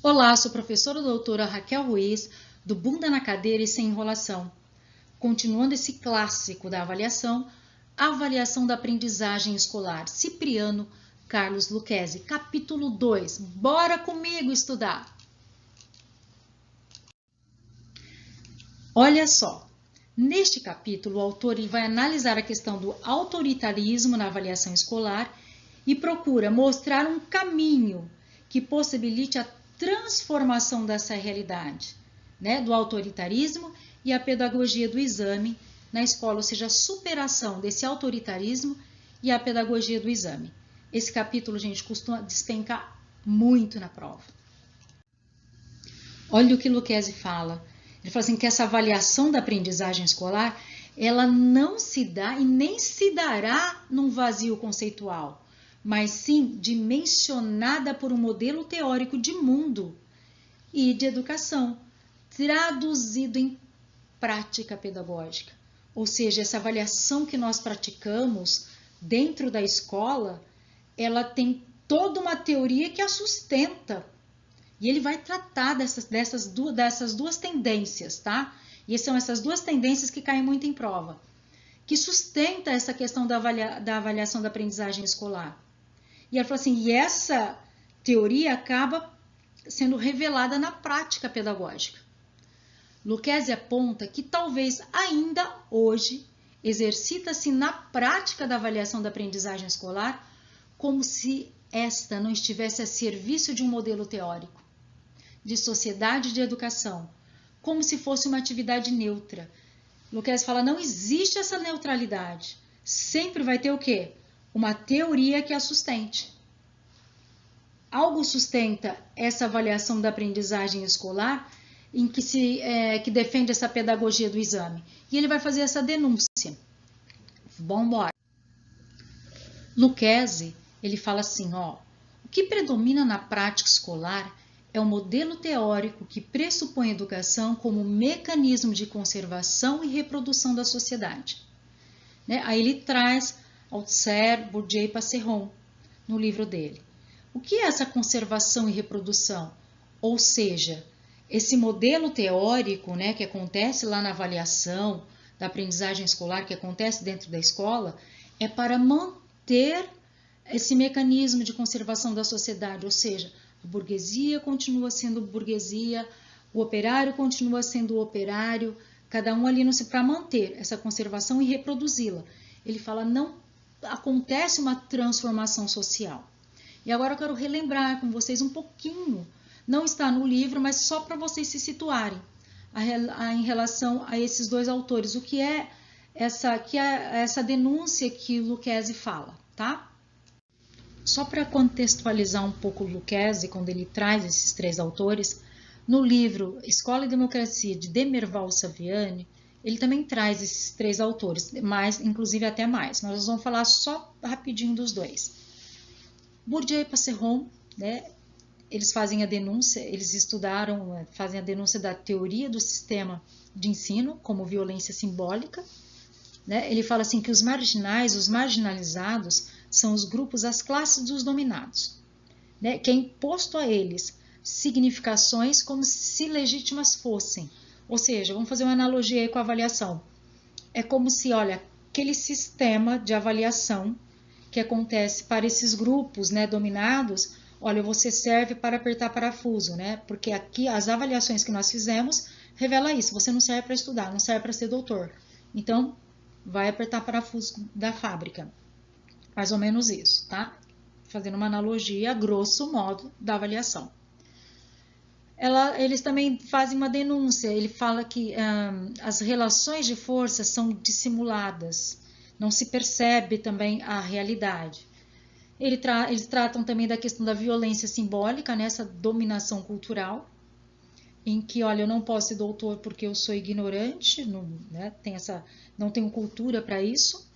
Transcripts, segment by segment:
Olá, sou a professora doutora Raquel Ruiz, do Bunda na Cadeira e Sem Enrolação. Continuando esse clássico da avaliação, a avaliação da aprendizagem escolar, Cipriano Carlos Lucchesi, capítulo 2. Bora comigo estudar! Olha só, neste capítulo o autor vai analisar a questão do autoritarismo na avaliação escolar e procura mostrar um caminho que possibilite a transformação dessa realidade, né, do autoritarismo e a pedagogia do exame na escola, ou seja, a superação desse autoritarismo e a pedagogia do exame. Esse capítulo, gente, costuma despencar muito na prova. Olha o que Lucchesi fala. Ele fala assim que essa avaliação da aprendizagem escolar, ela não se dá e nem se dará num vazio conceitual, mas sim dimensionada por um modelo teórico de mundo e de educação, traduzido em prática pedagógica. Ou seja, essa avaliação que nós praticamos dentro da escola, ela tem toda uma teoria que a sustenta. E ele vai tratar dessas duas tendências, tá? E são essas duas tendências que caem muito em prova, que sustenta essa questão da avaliação da aprendizagem escolar. E ela falou assim, e essa teoria acaba sendo revelada na prática pedagógica. Lucchesi aponta que talvez ainda hoje exercita-se na prática da avaliação da aprendizagem escolar como se esta não estivesse a serviço de um modelo teórico de sociedade de educação, como se fosse uma atividade neutra. Lucchesi fala, não existe essa neutralidade. Sempre vai ter o quê? Uma teoria que a sustente. Algo sustenta essa avaliação da aprendizagem escolar em que que defende essa pedagogia do exame. E ele vai fazer essa denúncia. Vamos embora. Lucchesi, ele fala assim, ó, o que predomina na prática escolar é um modelo teórico que pressupõe a educação como mecanismo de conservação e reprodução da sociedade. Né? Aí ele traz Althusser, Bourdieu e Passeron no livro dele. O que é essa conservação e reprodução? Ou seja, esse modelo teórico, né, que acontece lá na avaliação da aprendizagem escolar, que acontece dentro da escola, é para manter esse mecanismo de conservação da sociedade, ou seja, a burguesia continua sendo burguesia, o operário continua sendo operário, cada um ali para manter essa conservação e reproduzi-la. Ele fala, não acontece uma transformação social. E agora eu quero relembrar com vocês um pouquinho, não está no livro, mas só para vocês se situarem em relação a esses dois autores, o que é essa denúncia que Lucchesi fala, tá? Só para contextualizar um pouco o Lucchesi, quando ele traz esses três autores, no livro Escola e Democracia, de Demerval Saviani, ele também traz esses três autores, mais, inclusive até mais. Nós vamos falar só rapidinho dos dois. Bourdieu e Passeron, né, eles fazem a denúncia, eles estudaram, fazem a denúncia da teoria do sistema de ensino como violência simbólica. Né? Ele fala assim que os marginais, os marginalizados, são os grupos, as classes dos dominados, né? Que é imposto a eles significações como se legítimas fossem. Ou seja, vamos fazer uma analogia aí com a avaliação. É como se, olha, aquele sistema de avaliação que acontece para esses grupos, né, dominados, olha, você serve para apertar parafuso, né? Porque aqui as avaliações que nós fizemos revela isso, você não serve para estudar, não serve para ser doutor. Então, vai apertar parafuso da fábrica. Mais ou menos isso, tá? Fazendo uma analogia, a grosso modo, da avaliação. Eles também fazem uma denúncia, ele fala que as relações de força são dissimuladas, não se percebe também a realidade. Eles tratam também da questão da violência simbólica, nessa dominação cultural, em que, olha, eu não posso ser doutor porque eu sou ignorante, não tenho cultura para isso.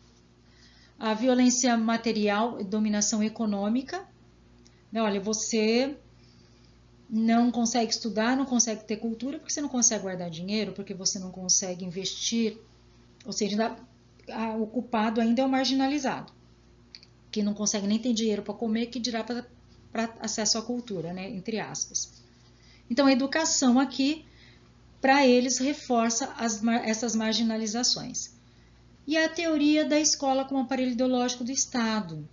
A violência material e dominação econômica. Né? Olha, você não consegue estudar, não consegue ter cultura porque você não consegue guardar dinheiro, porque você não consegue investir. Ou seja, o culpado ainda é o marginalizado, que não consegue nem ter dinheiro para comer, que dirá para acesso à cultura, né? Entre aspas. Então, a educação aqui, para eles, reforça essas marginalizações. E a teoria da escola como aparelho ideológico do Estado.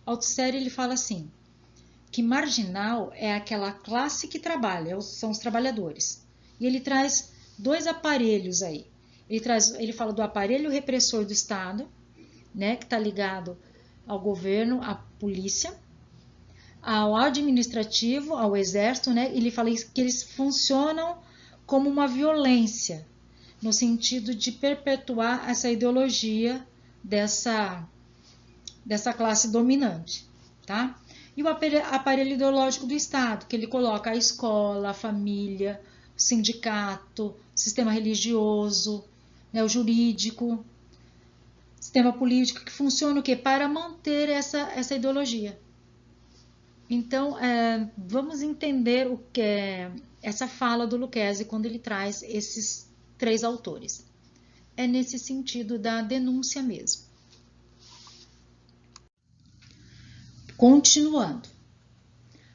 Althusser, ele fala assim, que marginal é aquela classe que trabalha, são os trabalhadores. E ele traz dois aparelhos aí. Ele fala do aparelho repressor do Estado, né, que está ligado ao governo, à polícia, ao administrativo, ao exército, né? Ele fala que eles funcionam como uma violência, no sentido de perpetuar essa ideologia dessa classe dominante, tá? E o aparelho ideológico do Estado, que ele coloca a escola, a família, o sindicato, o sistema religioso, né, o jurídico, sistema político, que funciona o quê? Para manter essa ideologia. Então, vamos entender o que é essa fala do Lucchesi quando ele traz esses três autores. É nesse sentido da denúncia mesmo. Continuando,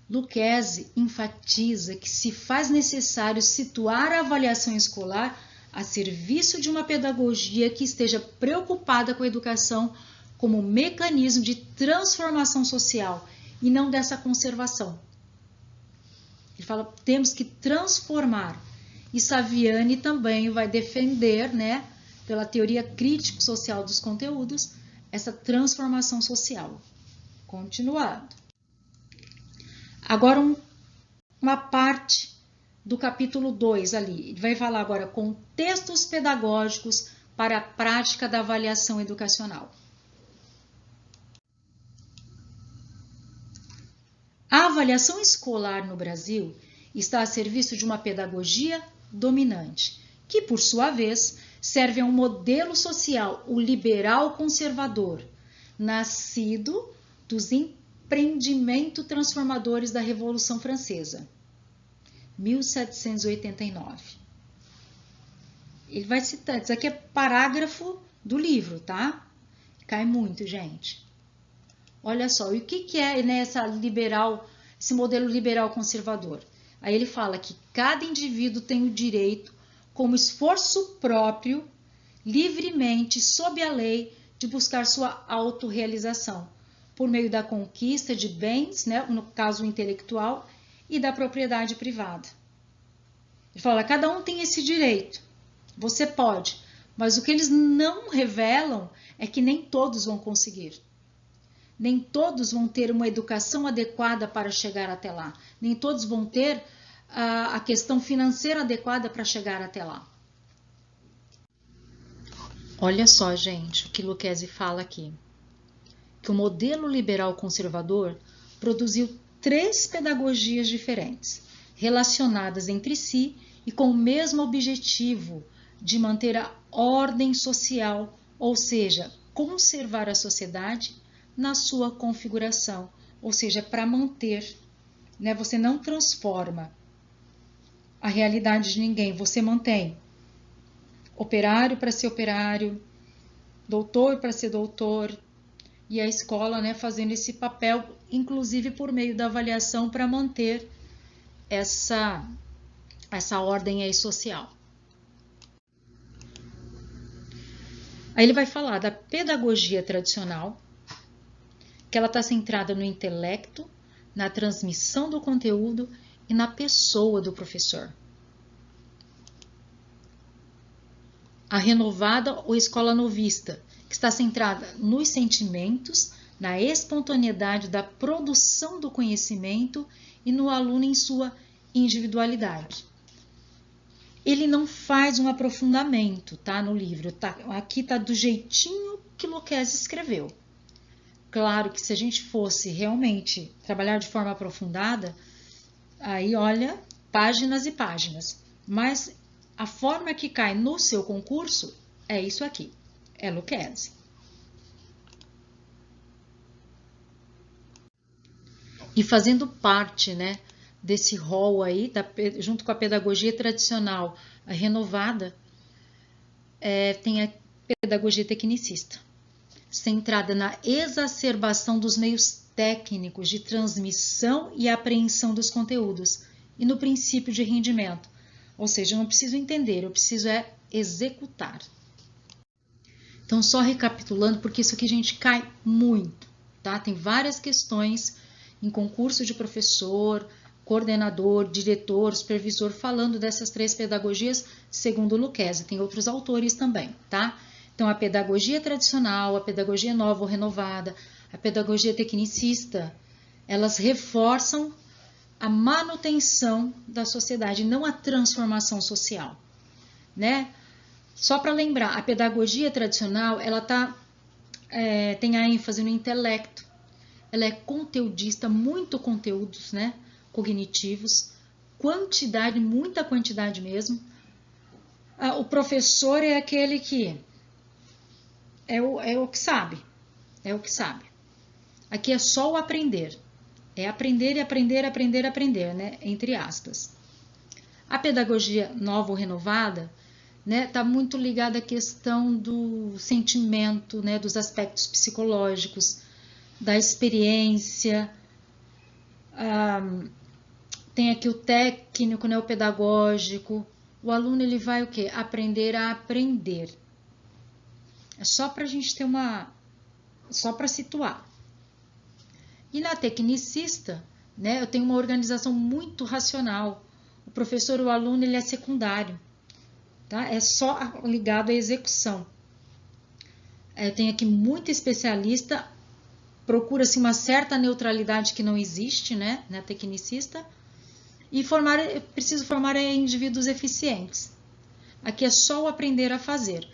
Lucchesi enfatiza que se faz necessário situar a avaliação escolar a serviço de uma pedagogia que esteja preocupada com a educação como mecanismo de transformação social e não dessa conservação. Ele fala, temos que transformar. E Saviani também vai defender, né, pela teoria crítico-social dos conteúdos, essa transformação social. Continuando. Agora uma parte do capítulo 2 ali. Ele vai falar agora contextos pedagógicos para a prática da avaliação educacional. A avaliação escolar no Brasil está a serviço de uma pedagogia dominante, que, por sua vez, serve a um modelo social, o liberal conservador, nascido dos empreendimentos transformadores da Revolução Francesa, 1789. Ele vai citar, isso aqui é parágrafo do livro, tá? Cai muito, gente. Olha só, e o que é, né, esse modelo liberal conservador? Aí ele fala que cada indivíduo tem o direito, como esforço próprio, livremente, sob a lei, de buscar sua autorrealização, por meio da conquista de bens, né, no caso intelectual, e da propriedade privada. Ele fala, cada um tem esse direito, você pode, mas o que eles não revelam é que nem todos vão conseguir. Nem todos vão ter uma educação adequada para chegar até lá. Nem todos vão ter a questão financeira adequada para chegar até lá. Olha só, gente, o que Lucchesi fala aqui. Que o modelo liberal conservador produziu 3 pedagogias diferentes, relacionadas entre si e com o mesmo objetivo de manter a ordem social, ou seja, conservar a sociedade na sua configuração, ou seja, para manter, né? Você não transforma a realidade de ninguém, você mantém operário para ser operário, doutor para ser doutor, e a escola, né, fazendo esse papel, inclusive por meio da avaliação, para manter essa ordem aí social. Aí ele vai falar da pedagogia tradicional, que ela está centrada no intelecto, na transmissão do conteúdo e na pessoa do professor. A renovada ou escola novista, que está centrada nos sentimentos, na espontaneidade da produção do conhecimento e no aluno em sua individualidade. Ele não faz um aprofundamento, tá, no livro. Aqui está do jeitinho que Lucchesi escreveu. Claro que se a gente fosse realmente trabalhar de forma aprofundada, aí olha, páginas e páginas. Mas a forma que cai no seu concurso é isso aqui, é Lucchesi. E fazendo parte, né, desse rol aí, junto com a pedagogia tradicional, a renovada, tem a pedagogia tecnicista, centrada na exacerbação dos meios técnicos de transmissão e apreensão dos conteúdos, e no princípio de rendimento. Ou seja, eu não preciso entender, eu preciso executar. Então, só recapitulando, porque isso aqui a gente cai muito, tá? Tem várias questões em concurso de professor, coordenador, diretor, supervisor, falando dessas 3 pedagogias, segundo Lucchesi. Tem outros autores também, tá? Então, a pedagogia tradicional, a pedagogia nova ou renovada, a pedagogia tecnicista, elas reforçam a manutenção da sociedade, não a transformação social, né? Só para lembrar, a pedagogia tradicional, ela tem a ênfase no intelecto, ela é conteudista, muito conteúdos, né, cognitivos, quantidade, muita quantidade mesmo. O professor é aquele que é o que sabe, Aqui é só o aprender, é aprender e aprender, aprender, aprender, né, entre aspas. A pedagogia nova ou renovada, né, tá muito ligada à questão do sentimento, né, dos aspectos psicológicos, da experiência. Tem aqui o técnico, né, o pedagógico. O aluno ele vai o quê? Aprender a aprender. É só para a gente ter só para situar. E na tecnicista, né, eu tenho uma organização muito racional. O professor, o aluno, ele é secundário. Tá? É só ligado à execução. Eu tenho aqui muito especialista, procura-se uma certa neutralidade que não existe, né, na tecnicista, e preciso formar indivíduos eficientes. Aqui é só o aprender a fazer.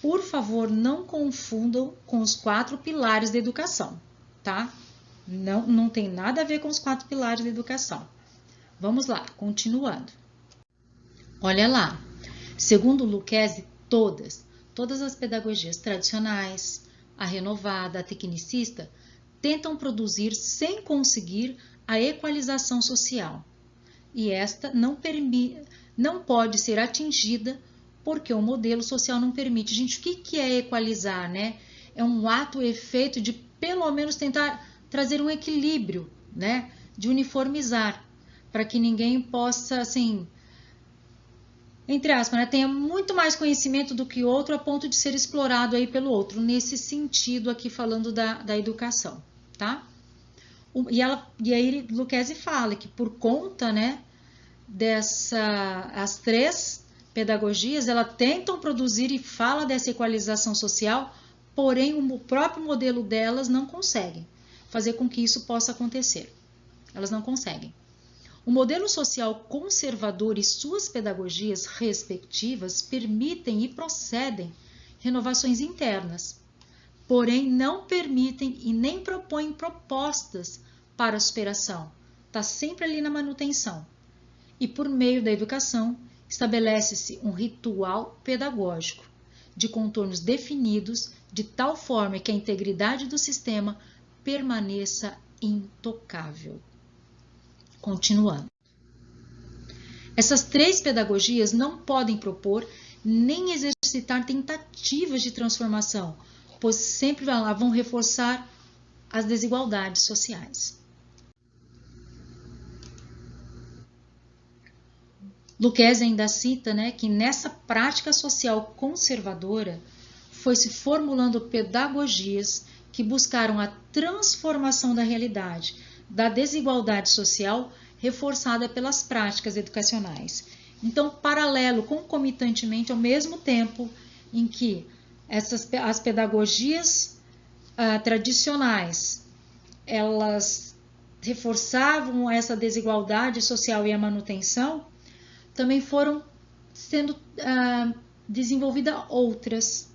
Por favor, não confundam com os 4 pilares da educação, tá? Não tem nada a ver com os 4 pilares da educação. Vamos lá, continuando. Olha lá. Segundo Lucchesi, todas as pedagogias tradicionais, a renovada, a tecnicista, tentam produzir sem conseguir a equalização social. E esta não pode ser atingida porque o modelo social não permite. Gente, o que é equalizar, né? É um ato, efeito de pelo menos tentar trazer um equilíbrio, né? De uniformizar, para que ninguém possa, assim, entre aspas, né, tenha muito mais conhecimento do que outro a ponto de ser explorado aí pelo outro, nesse sentido aqui falando da educação, tá? E aí Lucchesi fala que por conta, né, as 3 pedagogias, elas tentam produzir e fala dessa equalização social, porém o próprio modelo delas não consegue fazer com que isso possa acontecer. Elas não conseguem. O modelo social conservador e suas pedagogias respectivas permitem e procedem renovações internas, porém não permitem e nem propõem propostas para a superação. Está sempre ali na manutenção. E por meio da educação, estabelece-se um ritual pedagógico, de contornos definidos, de tal forma que a integridade do sistema permaneça intocável. Continuando. Essas 3 pedagogias não podem propor nem exercitar tentativas de transformação, pois sempre vão reforçar as desigualdades sociais. Lucchesi ainda cita, né, que nessa prática social conservadora foi se formulando pedagogias que buscaram a transformação da realidade, da desigualdade social reforçada pelas práticas educacionais. Então, paralelo, concomitantemente, ao mesmo tempo em que as pedagogias tradicionais, elas reforçavam essa desigualdade social e a manutenção, também foram sendo desenvolvidas outras,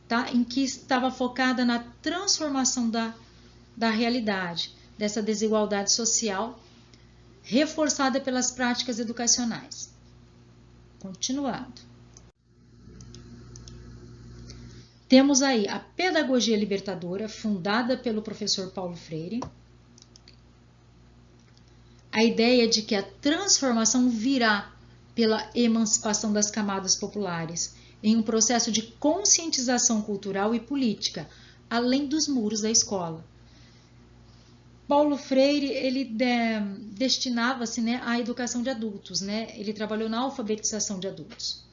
tá? Em que estava focada na transformação da realidade, dessa desigualdade social, reforçada pelas práticas educacionais. Continuando. Temos aí a pedagogia libertadora, fundada pelo professor Paulo Freire. A ideia de que a transformação virá pela emancipação das camadas populares, em um processo de conscientização cultural e política, além dos muros da escola. Paulo Freire, ele destinava-se, né, à educação de adultos, né? Ele trabalhou na alfabetização de adultos.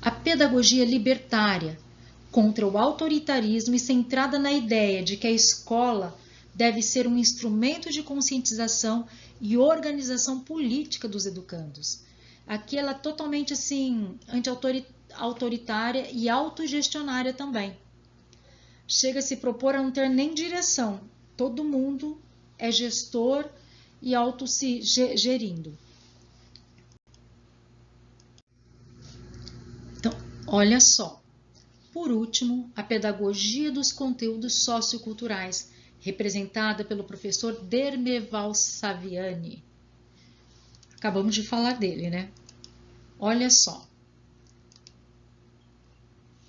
A pedagogia libertária, contra o autoritarismo e centrada na ideia de que a escola deve ser um instrumento de conscientização e organização política dos educandos. Aqui ela é totalmente assim, anti-autoritária e autogestionária também. Chega a se propor a não ter nem direção. Todo mundo é gestor e auto-se gerindo. Então, olha só. Por último, a pedagogia dos conteúdos socioculturais, representada pelo professor Dermeval Saviani. Acabamos de falar dele, né? Olha só.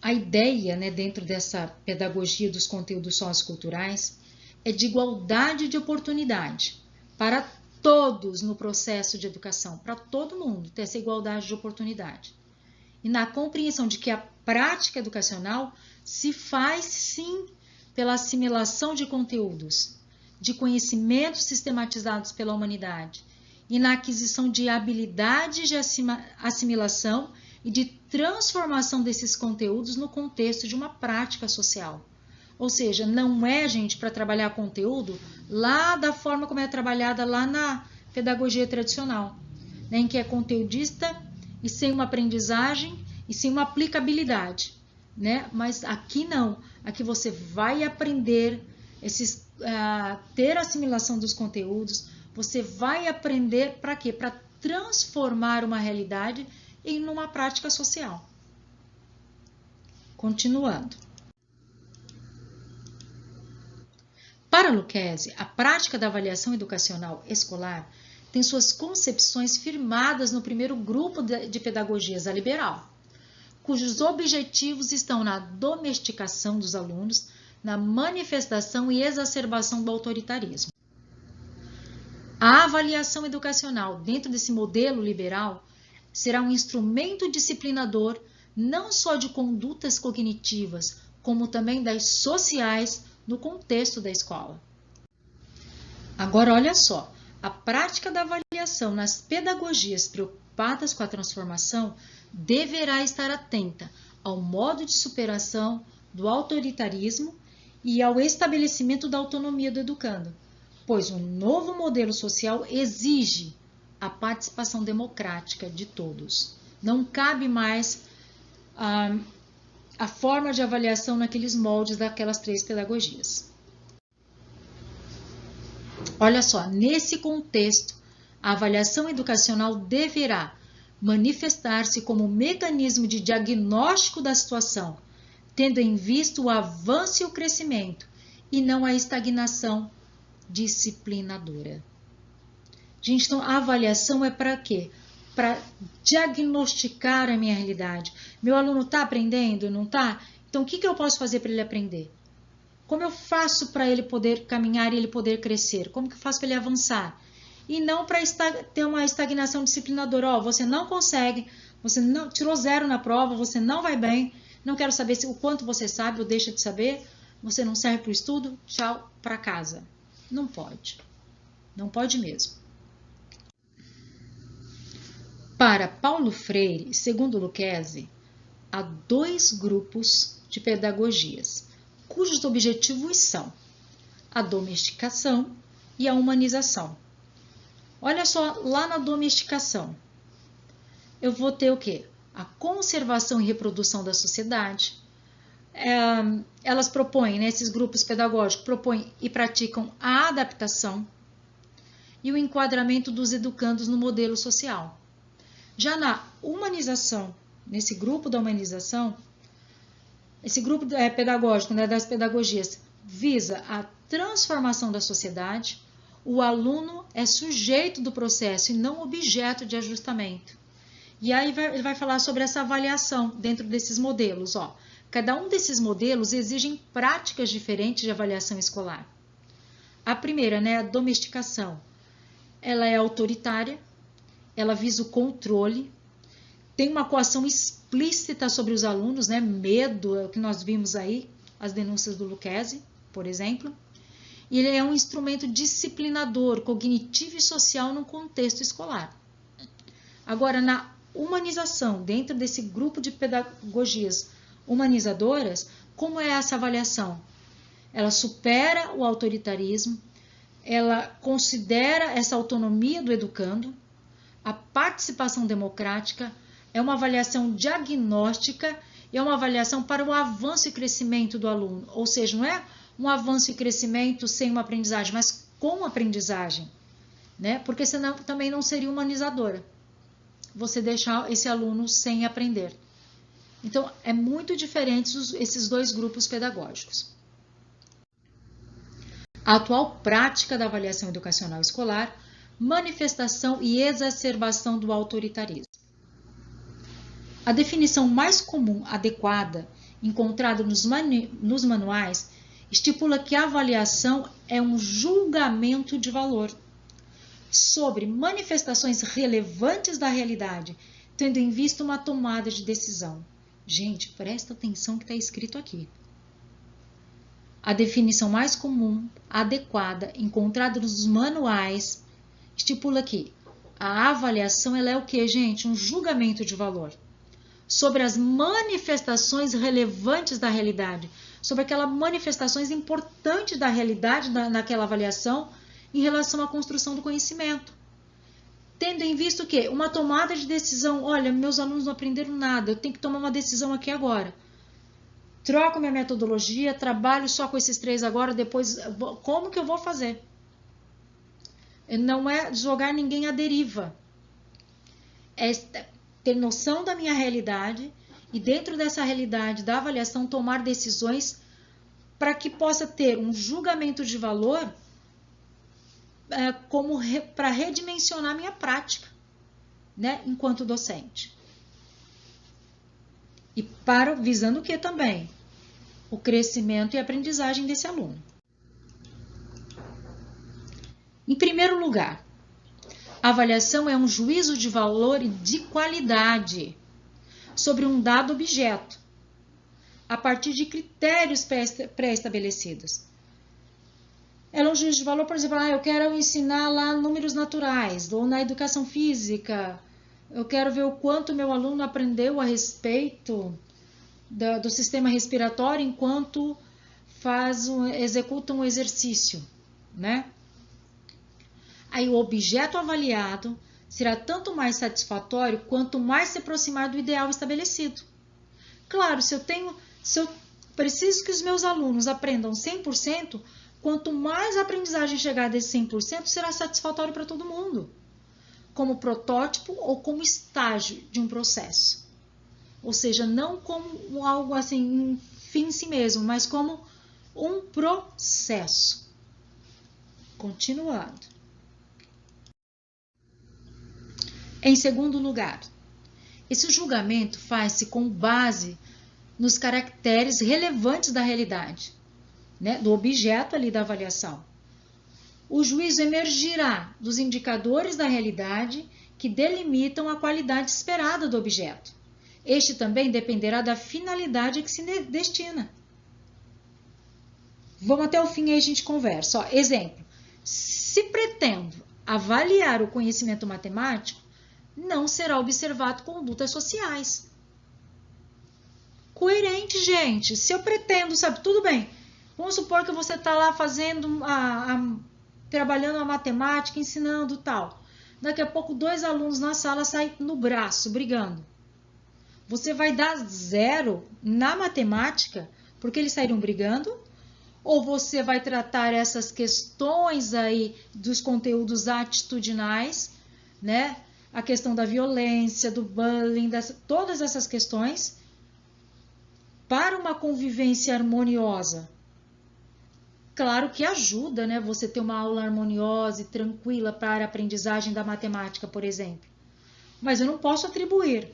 A ideia, né, dentro dessa pedagogia dos conteúdos socioculturais é de igualdade de oportunidade para todos no processo de educação, para todo mundo ter essa igualdade de oportunidade. E na compreensão de que a prática educacional se faz, sim, pela assimilação de conteúdos, de conhecimentos sistematizados pela humanidade e na aquisição de habilidades de assimilação e de transformação desses conteúdos no contexto de uma prática social. Ou seja, não é, gente, para trabalhar conteúdo lá da forma como é trabalhada lá na pedagogia tradicional, né, em que é conteudista e sem uma aprendizagem e sem uma aplicabilidade, né? Mas aqui não, aqui você vai aprender ter assimilação dos conteúdos, você vai aprender para quê? Para transformar uma realidade em uma prática social. Continuando. Para Lucchesi, a prática da avaliação educacional escolar tem suas concepções firmadas no primeiro grupo de pedagogias, a liberal, cujos objetivos estão na domesticação dos alunos, na manifestação e exacerbação do autoritarismo. A avaliação educacional dentro desse modelo liberal será um instrumento disciplinador não só de condutas cognitivas, como também das sociais no contexto da escola. Agora, olha só, a prática da avaliação nas pedagogias preocupadas com a transformação deverá estar atenta ao modo de superação do autoritarismo e ao estabelecimento da autonomia do educando, pois um novo modelo social exige a participação democrática de todos. Não cabe mais a forma de avaliação naqueles moldes daquelas 3 pedagogias. Olha só, nesse contexto, a avaliação educacional deverá manifestar-se como mecanismo de diagnóstico da situação, tendo em vista o avanço e o crescimento, e não a estagnação disciplinadora. Gente, então a avaliação é para quê? Para diagnosticar a minha realidade. Meu aluno está aprendendo, não está? Então, o que eu posso fazer para ele aprender? Como eu faço para ele poder caminhar e ele poder crescer? Como que eu faço para ele avançar? E não para ter uma estagnação disciplinadora. Você não consegue, você não tirou 0 na prova, você não vai bem, não quero saber o quanto você sabe ou deixa de saber, você não serve para o estudo, tchau, para casa. Não pode. Não pode mesmo. Para Paulo Freire, segundo Lucchesi, há 2 grupos de pedagogias, cujos objetivos são a domesticação e a humanização. Olha só, lá na domesticação, eu vou ter o quê? A conservação e reprodução da sociedade. Elas propõem, né, esses grupos pedagógicos propõem e praticam a adaptação e o enquadramento dos educandos no modelo social. Já na humanização, nesse grupo da humanização, esse grupo pedagógico, né, das pedagogias, visa a transformação da sociedade. O aluno é sujeito do processo e não objeto de ajustamento. E aí ele vai falar sobre essa avaliação dentro desses modelos. Ó. Cada um desses modelos exigem práticas diferentes de avaliação escolar. A primeira, né, a domesticação, ela é autoritária, ela visa o controle, tem uma coação explícita sobre os alunos, né, medo, é o que nós vimos aí, as denúncias do Lucchesi, por exemplo, e ele é um instrumento disciplinador, cognitivo e social no contexto escolar. Agora, na humanização, dentro desse grupo de pedagogias humanizadoras, como é essa avaliação? Ela supera o autoritarismo, ela considera essa autonomia do educando, a participação democrática, é uma avaliação diagnóstica e é uma avaliação para o avanço e crescimento do aluno, ou seja, não é um avanço e crescimento sem uma aprendizagem, mas com aprendizagem, né? Porque senão também não seria humanizadora, você deixar esse aluno sem aprender. Então, é muito diferente esses dois grupos pedagógicos. A atual prática da avaliação educacional escolar, manifestação e exacerbação do autoritarismo. A definição mais comum, adequada, encontrada nos manuais, estipula que a avaliação é um julgamento de valor sobre manifestações relevantes da realidade, tendo em vista uma tomada de decisão. Gente, presta atenção que está escrito aqui. A definição mais comum, adequada, encontrada nos manuais, estipula que a avaliação ela é o que, gente? Um julgamento de valor sobre as manifestações relevantes da realidade, sobre aquelas manifestações importantes da realidade naquela avaliação em relação à construção do conhecimento. Tendo em vista o quê? Uma tomada de decisão. Olha, meus alunos não aprenderam nada, eu tenho que tomar uma decisão aqui agora. Troco minha metodologia, trabalho só com esses 3 agora, depois como que eu vou fazer? Não é jogar ninguém à deriva. É ter noção da minha realidade e dentro dessa realidade da avaliação tomar decisões para que possa ter um julgamento de valor como para redimensionar minha prática, né, enquanto docente. E visando o que também? O crescimento e aprendizagem desse aluno. Em primeiro lugar, a avaliação é um juízo de valor e de qualidade sobre um dado objeto, a partir de critérios pré-estabelecidos. Ela é um juízo de valor, por exemplo, eu quero ensinar lá números naturais, ou na educação física, eu quero ver o quanto meu aluno aprendeu a respeito do sistema respiratório enquanto executa um exercício, né? Aí o objeto avaliado será tanto mais satisfatório quanto mais se aproximar do ideal estabelecido. Claro, se eu preciso que os meus alunos aprendam 100%, quanto mais a aprendizagem chegar desse 100%, será satisfatório para todo mundo, como protótipo ou como estágio de um processo. Ou seja, não como algo assim, um fim em si mesmo, mas como um processo. Continuando. Em segundo lugar, esse julgamento faz-se com base nos caracteres relevantes da realidade, né, do objeto ali da avaliação. O juízo emergirá dos indicadores da realidade que delimitam a qualidade esperada do objeto. Este também dependerá da finalidade a que se destina. Vamos até o fim e aí a gente conversa. Ó, exemplo, se pretendo avaliar o conhecimento matemático, não será observado condutas sociais. Coerente, gente. Se eu pretendo, sabe, tudo bem. Vamos supor que você está lá fazendo, trabalhando a matemática, ensinando tal. Daqui a pouco 2 alunos na sala saem no braço, brigando. Você vai dar 0 na matemática porque eles saíram brigando? Ou você vai tratar essas questões aí dos conteúdos atitudinais, né? A questão da violência, do bullying, todas essas questões para uma convivência harmoniosa. Claro que ajuda, né? Você ter uma aula harmoniosa e tranquila para a aprendizagem da matemática, por exemplo. Mas eu não posso atribuir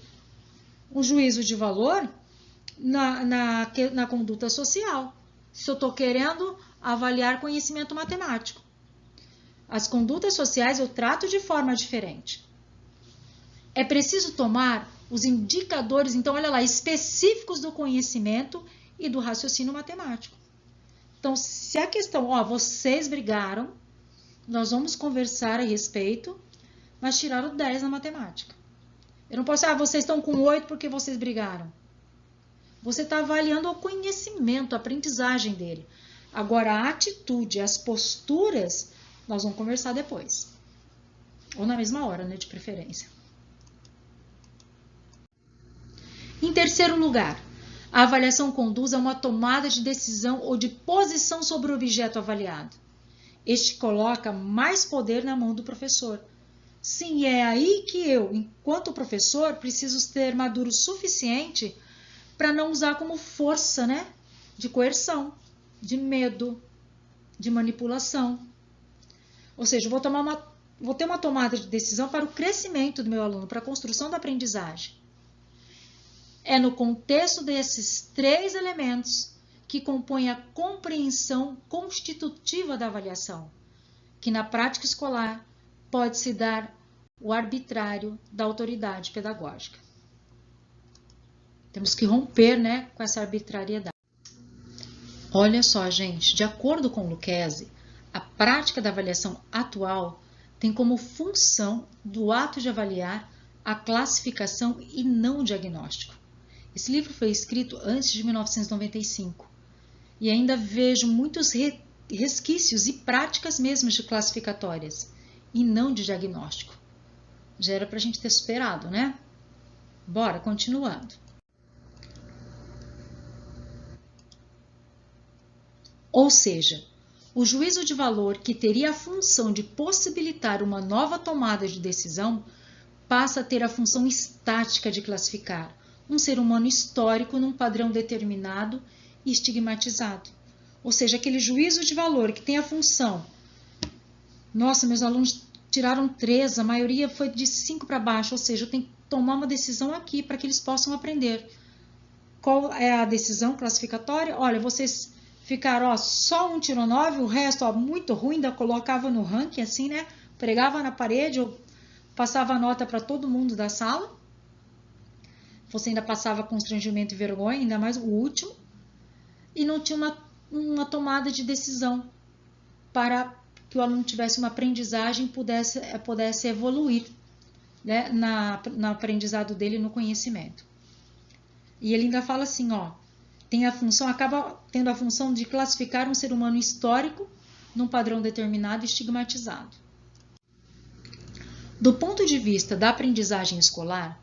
um juízo de valor na conduta social, se eu estou querendo avaliar conhecimento matemático. As condutas sociais eu trato de forma diferente. É preciso tomar os indicadores, então, olha lá, específicos do conhecimento e do raciocínio matemático. Então, se a questão, ó, vocês brigaram, nós vamos conversar a respeito, mas tiraram 10 na matemática. Eu não posso, vocês estão com 8 porque vocês brigaram. Você está avaliando o conhecimento, a aprendizagem dele. Agora, a atitude, as posturas, nós vamos conversar depois. Ou na mesma hora, né, de preferência. Em terceiro lugar, a avaliação conduz a uma tomada de decisão ou de posição sobre o objeto avaliado. Este coloca mais poder na mão do professor. Sim, é aí que eu, enquanto professor, preciso ser maduro o suficiente para não usar como força, né, de coerção, de medo, de manipulação. Ou seja, vou ter uma tomada de decisão para o crescimento do meu aluno, para a construção da aprendizagem. É no contexto desses 3 elementos que compõem a compreensão constitutiva da avaliação, que na prática escolar pode-se dar o arbitrário da autoridade pedagógica. Temos que romper, né, com essa arbitrariedade. Olha só, gente, de acordo com Lucchesi, a prática da avaliação atual tem como função do ato de avaliar a classificação e não o diagnóstico. Esse livro foi escrito antes de 1995 e ainda vejo muitos resquícios e práticas mesmo de classificatórias e não de diagnóstico. Já era para a gente ter superado, né? Bora, continuando. Ou seja, o juízo de valor, que teria a função de possibilitar uma nova tomada de decisão, passa a ter a função estática de classificar um ser humano histórico num padrão determinado e estigmatizado. Ou seja, aquele juízo de valor que tem a função, nossa, meus alunos tiraram 3, a maioria foi de 5 para baixo, ou seja, eu tenho que tomar uma decisão aqui para que eles possam aprender. Qual é a decisão classificatória? Olha, vocês ficaram, só um tirou 9, o resto, muito ruim, ainda colocava no ranking, assim, né? Pregava na parede, ou passava a nota para todo mundo da sala. Você ainda passava constrangimento e vergonha, ainda mais o último. E não tinha uma tomada de decisão para que o aluno tivesse uma aprendizagem e pudesse evoluir, né, no aprendizado dele, no conhecimento. E ele ainda fala assim, acaba tendo a função de classificar um ser humano histórico num padrão determinado e estigmatizado. Do ponto de vista da aprendizagem escolar,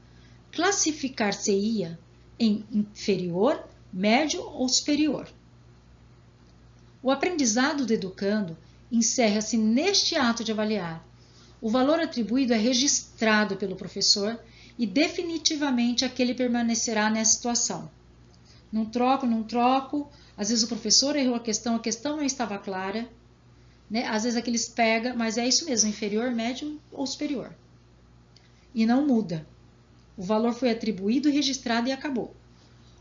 classificar-se-ia em inferior, médio ou superior. O aprendizado do educando encerra-se neste ato de avaliar. O valor atribuído é registrado pelo professor e definitivamente aquele permanecerá nessa situação. Não troco. Às vezes o professor errou a questão não estava clara, né? Às vezes aqueles pega, mas é isso mesmo, inferior, médio ou superior. E não muda. O valor foi atribuído, registrado e acabou.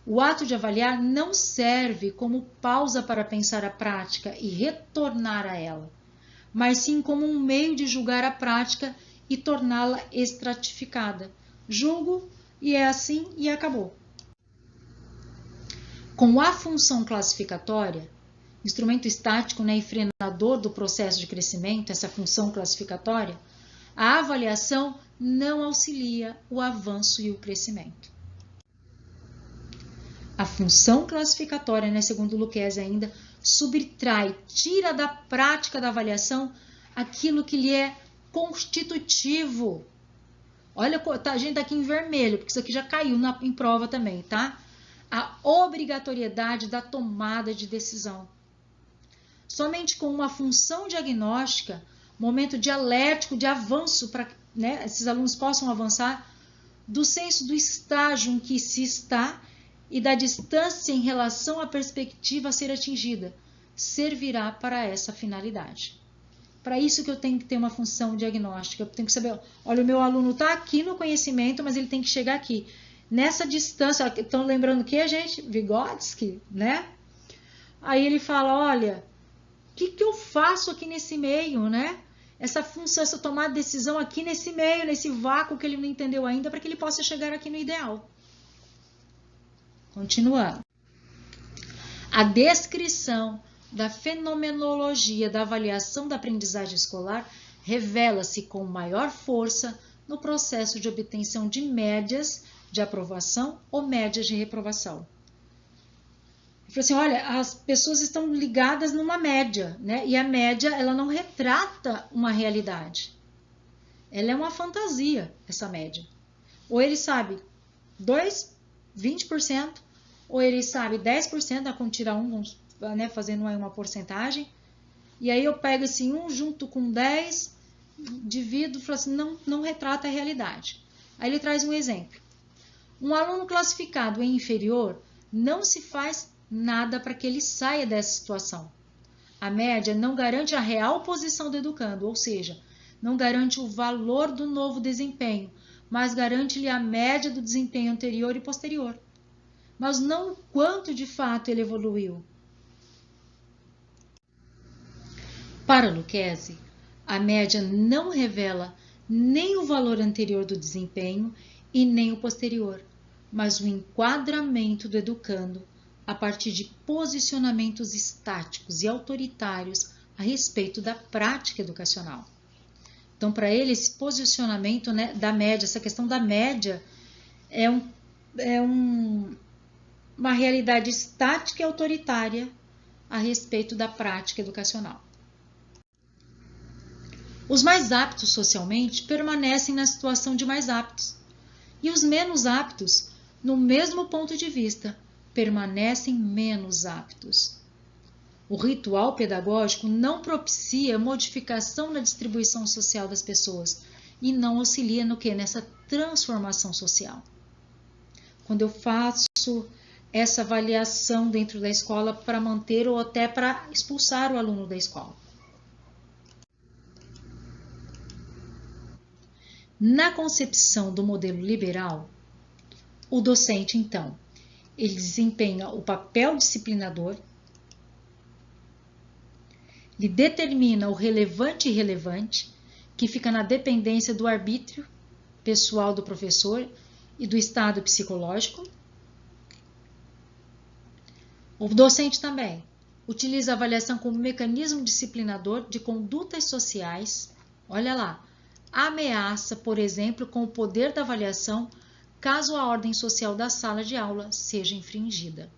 O ato de avaliar não serve como pausa para pensar a prática e retornar a ela, mas sim como um meio de julgar a prática e torná-la estratificada. Julgo e é assim e acabou. Com a função classificatória, instrumento estático, né, e frenador do processo de crescimento, essa função classificatória, a avaliação não auxilia o avanço e o crescimento. A função classificatória, né, segundo Lucchesi ainda, subtrai, tira da prática da avaliação aquilo que lhe é constitutivo. Olha, a gente está aqui em vermelho, porque isso aqui já caiu em prova também, tá? A obrigatoriedade da tomada de decisão. Somente com uma função diagnóstica, momento dialético de avanço para, né, esses alunos possam avançar do senso do estágio em que se está e da distância em relação à perspectiva a ser atingida, servirá para essa finalidade. Para isso que eu tenho que ter uma função diagnóstica, eu tenho que saber, olha, o meu aluno está aqui no conhecimento, mas ele tem que chegar aqui. Nessa distância, estão lembrando o que, gente? Vygotsky, né? Aí ele fala, olha, o que eu faço aqui nesse meio, né? Essa função, essa tomada de decisão aqui nesse meio, nesse vácuo que ele não entendeu ainda, para que ele possa chegar aqui no ideal. Continuando. A descrição da fenomenologia da avaliação da aprendizagem escolar revela-se com maior força no processo de obtenção de médias de aprovação ou médias de reprovação. Ele falou assim, olha, as pessoas estão ligadas numa média, né? E a média, ela não retrata uma realidade. Ela é uma fantasia, essa média. Ou ele sabe 20%, ou ele sabe 10%, quando tirar um, né, fazendo aí uma porcentagem. E aí eu pego esse 1 junto com 10, divido, falo assim, não retrata a realidade. Aí ele traz um exemplo. Um aluno classificado em inferior, não se faz nada para que ele saia dessa situação. A média não garante a real posição do educando, ou seja, não garante o valor do novo desempenho, mas garante-lhe a média do desempenho anterior e posterior. Mas não o quanto de fato ele evoluiu. Para Lucchesi, a média não revela nem o valor anterior do desempenho e nem o posterior, mas o enquadramento do educando a partir de posicionamentos estáticos e autoritários a respeito da prática educacional. Então, para ele, esse posicionamento, né, da média, essa questão da média é uma realidade estática e autoritária a respeito da prática educacional. Os mais aptos socialmente permanecem na situação de mais aptos, e os menos aptos, no mesmo ponto de vista, permanecem menos aptos. O ritual pedagógico não propicia modificação na distribuição social das pessoas e não auxilia no que? Nessa transformação social. Quando eu faço essa avaliação dentro da escola para manter ou até para expulsar o aluno da escola. Na concepção do modelo liberal, o docente, então, ele desempenha o papel disciplinador, ele determina o relevante e irrelevante, que fica na dependência do arbítrio pessoal do professor e do estado psicológico. O docente também utiliza a avaliação como mecanismo disciplinador de condutas sociais. Olha lá, ameaça, por exemplo, com o poder da avaliação caso a ordem social da sala de aula seja infringida.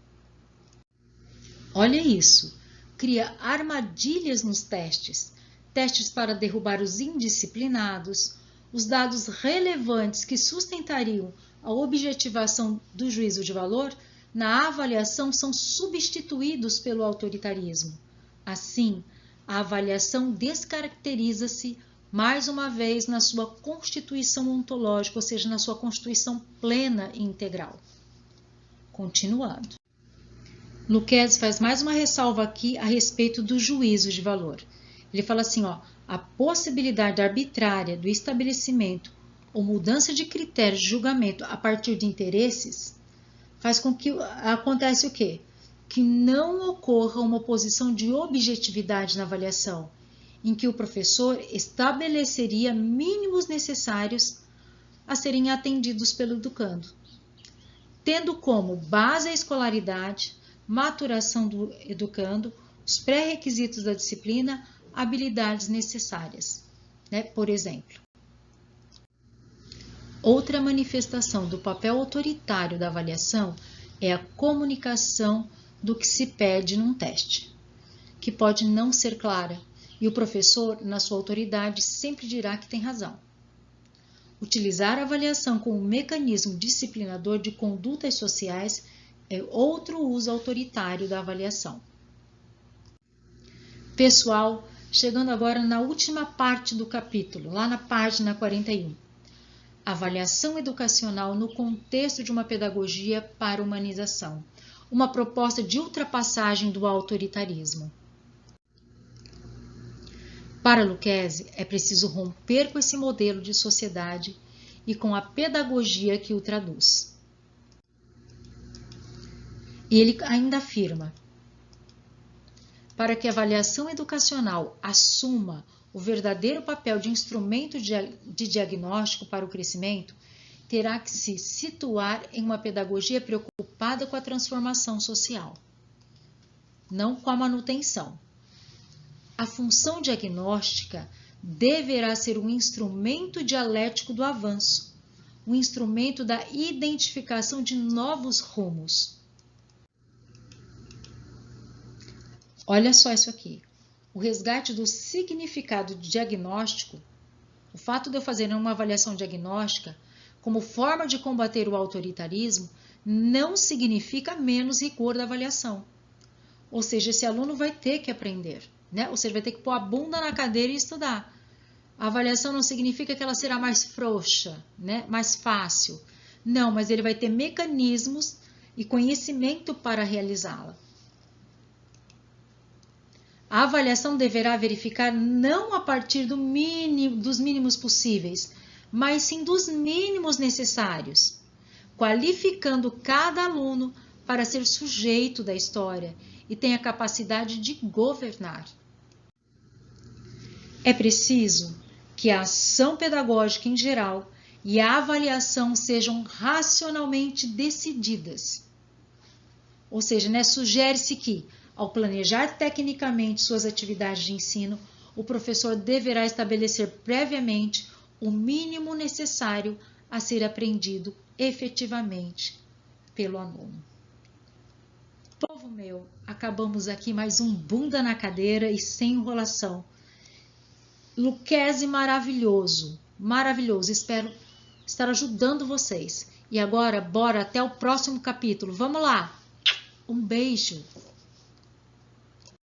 Olha isso, cria armadilhas nos testes, testes para derrubar os indisciplinados, os dados relevantes que sustentariam a objetivação do juízo de valor na avaliação são substituídos pelo autoritarismo. Assim, a avaliação descaracteriza-se mais uma vez na sua constituição ontológica, ou seja, na sua constituição plena e integral. Continuando. Lucchesi faz mais uma ressalva aqui a respeito do juízo de valor. Ele fala assim, ó, a possibilidade arbitrária do estabelecimento ou mudança de critérios de julgamento a partir de interesses faz com que acontece o quê? Que não ocorra uma posição de objetividade na avaliação, em que o professor estabeleceria mínimos necessários a serem atendidos pelo educando, tendo como base a escolaridade, maturação do educando, os pré-requisitos da disciplina, habilidades necessárias, né? Por exemplo. Outra manifestação do papel autoritário da avaliação é a comunicação do que se pede num teste, que pode não ser clara, e o professor, na sua autoridade, sempre dirá que tem razão. Utilizar a avaliação como mecanismo disciplinador de condutas sociais é outro uso autoritário da avaliação. Pessoal, chegando agora na última parte do capítulo, lá na página 41. Avaliação educacional no contexto de uma pedagogia para humanização. Uma proposta de ultrapassagem do autoritarismo. Para Lucchesi, é preciso romper com esse modelo de sociedade e com a pedagogia que o traduz. E ele ainda afirma: para que a avaliação educacional assuma o verdadeiro papel de instrumento de diagnóstico para o crescimento, terá que se situar em uma pedagogia preocupada com a transformação social. não com a manutenção. A função diagnóstica deverá ser um instrumento dialético do avanço, um instrumento da identificação de novos rumos. Olha só isso aqui. O resgate do significado diagnóstico, o fato de eu fazer uma avaliação diagnóstica como forma de combater o autoritarismo, não significa menos rigor da avaliação. Ou seja, esse aluno vai ter que aprender, né? Ou seja, vai ter que pôr a bunda na cadeira e estudar. A avaliação não significa que ela será mais frouxa, né? Mais fácil. Não, mas ele vai ter mecanismos e conhecimento para realizá-la. A avaliação deverá verificar não a partir dos mínimos possíveis, mas sim dos mínimos necessários, qualificando cada aluno para ser sujeito da história e tem a capacidade de governar. É preciso que a ação pedagógica em geral e a avaliação sejam racionalmente decididas. Ou seja, né, sugere-se que, ao planejar tecnicamente suas atividades de ensino, o professor deverá estabelecer previamente o mínimo necessário a ser aprendido efetivamente pelo aluno. Povo meu, acabamos aqui mais um bunda na cadeira e sem enrolação. Luquezzi maravilhoso, maravilhoso. Espero estar ajudando vocês. E agora, bora até o próximo capítulo. Vamos lá! Um beijo!